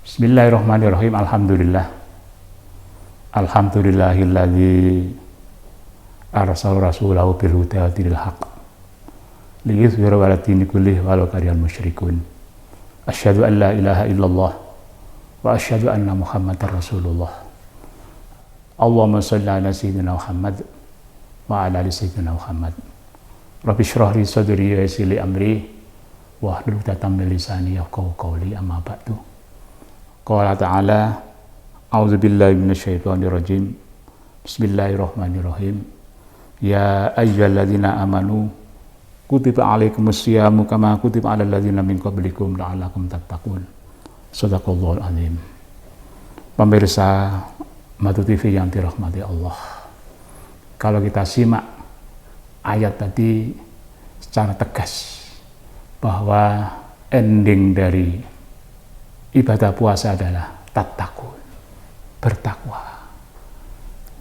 Bismillahirrahmanirrahim. Alhamdulillahilladzi arsala rasulahu bil huda wa dinil haqq liyudhhirahu 'ala dini kullih walau karihal musyrikun. Asyhadu an la ilaha illallah wa asyhadu anna Muhammadar Rasulullah. Allahumma shalli ala sayyidina Muhammad wa ala ali sayyidina Muhammad. Rabbi shrah li sadri wa yassir li amri wahlul 'uqdatam min lisani yafqahu qawli. Amma ba'du. Qala ta'ala, a'udzubillahi minasyaitonir rajim. Bismillahirrahmanirrahim. Ya ayyuhalladzina amanu kutiba alaikumus syiyamu kama kutiba alal ladzina min qablikum la'allakum tattaqun. Shadaqallahul azim. Pemirsa Madu TV yang dirahmati Allah, kalau kita simak ayat tadi secara tegas bahwa ending dari ibadah puasa adalah tattaqun, bertakwa.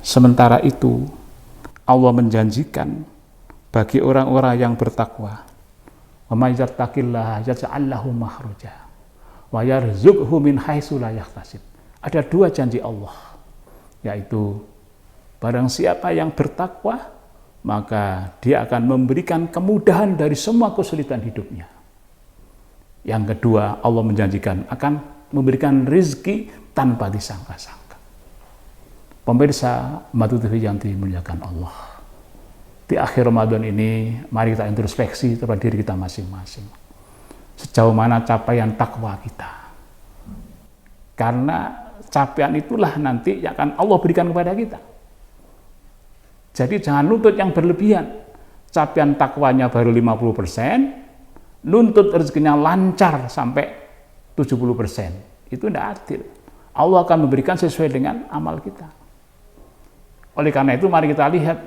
Sementara itu Allah menjanjikan bagi orang-orang yang bertakwa, wa may yattaqillaha yaj'al lahu makhraja wa yarzuqhu min haitsu la yahtasib. Ada dua janji Allah, yaitu barang siapa yang bertakwa maka dia akan memberikan kemudahan dari semua kesulitan hidupnya. Yang kedua, Allah menjanjikan akan memberikan rezeki tanpa disangka-sangka. Pemirsa Madu TV yang dimuliakan Allah, di akhir Ramadan ini mari kita introspeksi terhadap diri kita masing-masing. Sejauh mana capaian takwa kita? Karena capaian itulah nanti yang akan Allah berikan kepada kita. Jadi jangan nuntut yang berlebihan. Capaian takwanya baru 50%, nuntut rezekinya lancar sampai 70%. Itu tidak adil. Allah akan memberikan sesuai dengan amal kita. Oleh karena itu mari kita lihat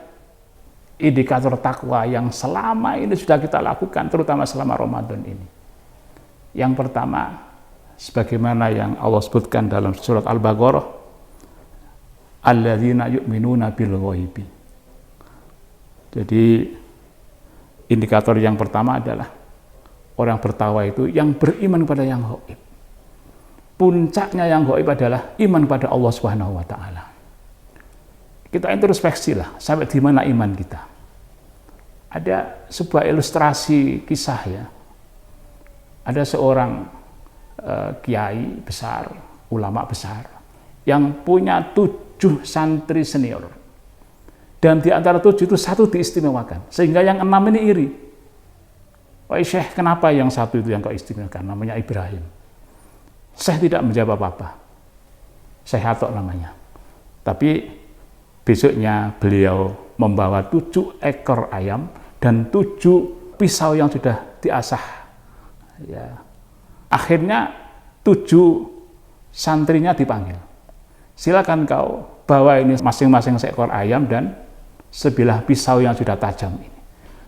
indikator takwa yang selama ini sudah kita lakukan, terutama selama Ramadan ini. Yang pertama, sebagaimana yang Allah sebutkan dalam surat Al-Baqarah, alladzina yu'minuna bil ghaibi. Jadi indikator yang pertama adalah orang bertakwa itu yang beriman pada yang gaib. Puncaknya yang gaib adalah iman pada Allah Subhanahu wa taala. Kita introspeksi lah, sampai di mana iman kita. Ada sebuah ilustrasi kisah ya. Ada seorang kiai besar, ulama besar, yang punya 7 santri senior. Dan di antara 7 itu 1 diistimewakan, sehingga yang 6 ini iri. Wahai Syekh, kenapa yang 1 itu yang kau istimewakan? Namanya Ibrahim. Syekh tidak menjawab apa-apa. Syekh Atok namanya. Tapi besoknya beliau membawa 7 ekor ayam dan 7 pisau yang sudah diasah. Ya. Akhirnya 7 santrinya dipanggil. Silakan kau bawa ini masing-masing seekor ayam dan sebilah pisau yang sudah tajam ini.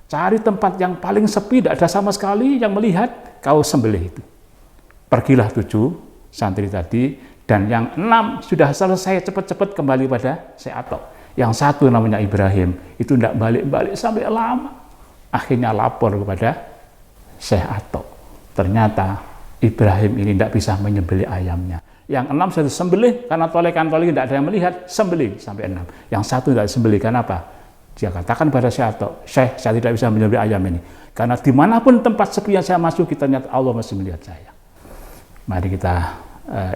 Cari tempat yang paling sepi, tidak ada sama sekali yang melihat, kau sembelih itu. Pergilah 7 santri tadi, dan yang 6 sudah selesai cepat-cepat kembali pada Syekh Atok. Yang 1 namanya Ibrahim, itu tidak balik-balik sampai lama. Akhirnya lapor kepada Syekh Atok. Ternyata Ibrahim ini tidak bisa menyembelih ayamnya. Yang 6 sudah sembelih, karena tolekan-tolekan tidak ada yang melihat, sembelih sampai 6. Yang 1 tidak sembelih, kenapa? Dia katakan pada Syekh Atok, Syekh, saya tidak bisa menyembelih ayam ini. Karena dimanapun tempat sepi yang saya masuk, ternyata Allah masih melihat saya. Mari kita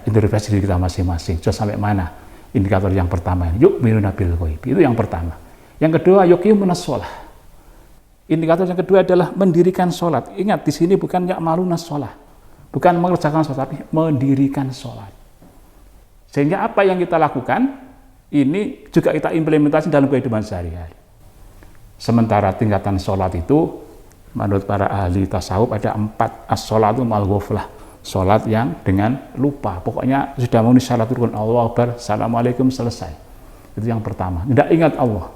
introspeksi diri kita masing-masing. Sudah sampai mana indikator yang pertama? Yu'minuna bil ghaib. Itu yang pertama. Yang kedua, yuqimunas shalah. Indikator yang kedua adalah mendirikan sholat. Ingat, di sini bukan ya'malunas shalah, bukan mengerjakan sholat, tapi mendirikan sholat. Sehingga apa yang kita lakukan ini juga kita implementasi dalam kehidupan sehari-hari. Sementara tingkatan sholat itu menurut para ahli tasawuf ada 4. As-sholatu ma'al ghaflah, sholat yang dengan lupa. Pokoknya sudah memenuhi syarat rukun, Allahu Akbar, Assalamualaikum, selesai. Itu yang pertama, tidak ingat Allah.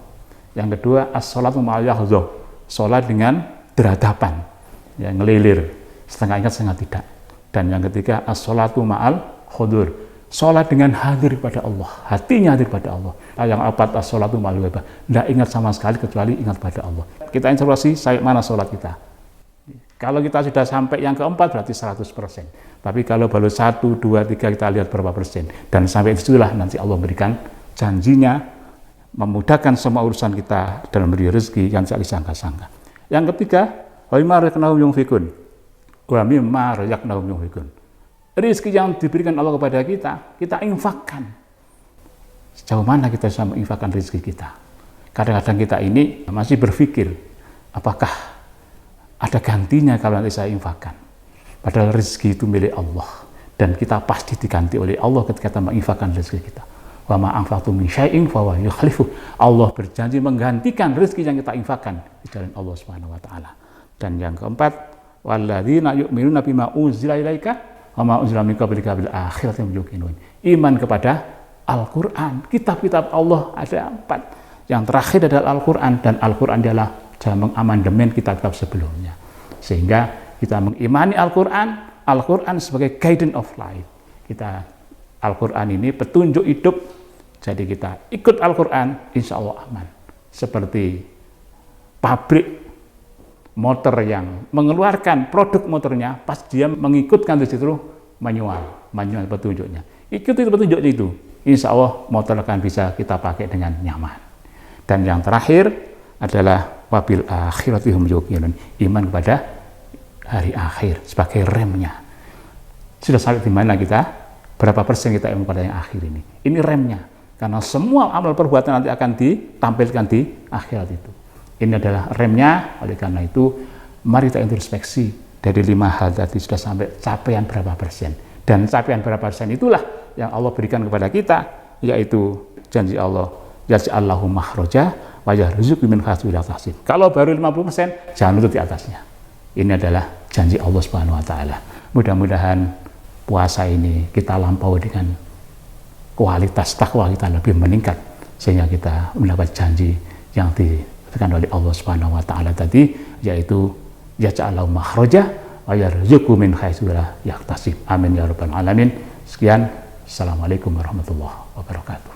Yang kedua, as-sholatu ma'al yahdzah, sholat dengan berhadapan, ya, ngelilir, setengah ingat setengah tidak. Dan yang ketiga, as-sholatu ma'al khudur, sholat dengan hadir pada Allah, hatinya hadir pada Allah. Yang keempat, as-sholatu ma'al ghaibah, tidak ingat sama sekali kecuali ingat pada Allah. Kita introspeksi, sampai mana sholat kita? Kalau kita sudah sampai yang keempat berarti 100%. Tapi kalau baru 1, 2, 3 kita lihat berapa persen. Dan sampai itulah nanti Allah berikan janjinya memudahkan semua urusan kita dan memberi rezeki yang tidak disangka-sangka. Yang ketiga, wa mimma razaqnahum yunfiqun. Wa mimma razaqnahum yunfiqun. Rezeki yang diberikan Allah kepada kita infakkan. Sejauh mana kita bisa menginfakkan rezeki kita? Kadang-kadang kita ini masih berpikir, apakah ada gantinya kalau nanti saya infakkan? Padahal rezeki itu milik Allah dan kita pasti diganti oleh Allah ketika kita menginfakkan rezeki kita. Wa ma anfaqtum min syai'in fa huwa yukhlifu. Allah berjanji menggantikan rezeki yang kita infakkan di jalan Allah Subhanahu wa taala. Dan yang keempat, walladzina yu'minuna bima unzila ilaika wa ma unzila min qablika bil akhirati hum yuqinun. Iman kepada Al-Qur'an, kitab-kitab Allah ada 4. Yang terakhir adalah Al-Qur'an, dan Al-Qur'an adalah jalan mengamandemen kitab-kitab sebelumnya. Sehingga kita mengimani Al-Qur'an, Al-Qur'an sebagai guidance of life. Al-Qur'an ini petunjuk hidup, jadi kita ikut Al-Qur'an, insya Allah aman. Seperti pabrik motor yang mengeluarkan produk motornya, pas dia mengikutkan di situ manual petunjuknya. Ikuti petunjuknya itu, insya Allah motor akan bisa kita pakai dengan nyaman. Dan yang terakhir adalah wabil akhirati hum yuqinun, iman kepada hari akhir sebagai remnya. Sudah sampai di mana kita? Berapa persen kita iman pada yang akhir ini? Ini remnya, karena semua amal perbuatan nanti akan ditampilkan di akhirat itu. Ini adalah remnya. Oleh karena itu, mari kita introspeksi dari 5 hal tadi sudah sampai capaian berapa persen. Dan capaian berapa persen itulah yang Allah berikan kepada kita, yaitu janji Allah, yaj'allahu makhraja wa yarzuqhu min haitsu la yahtasib. Kalau baru 50%, jangan lutut di atasnya. Ini adalah janji Allah Subhanahu wa taala. Mudah-mudahan puasa ini kita lampaui dengan kualitas takwa kita lebih meningkat, sehingga kita mendapat janji yang diberikan oleh Allah Subhanahu wa taala tadi, yaitu yaj'allahu makhraja wa yarzuqhu min haitsu la yahtasib. Amin ya rabbal alamin. Sekian, assalamualaikum warahmatullahi wabarakatuh.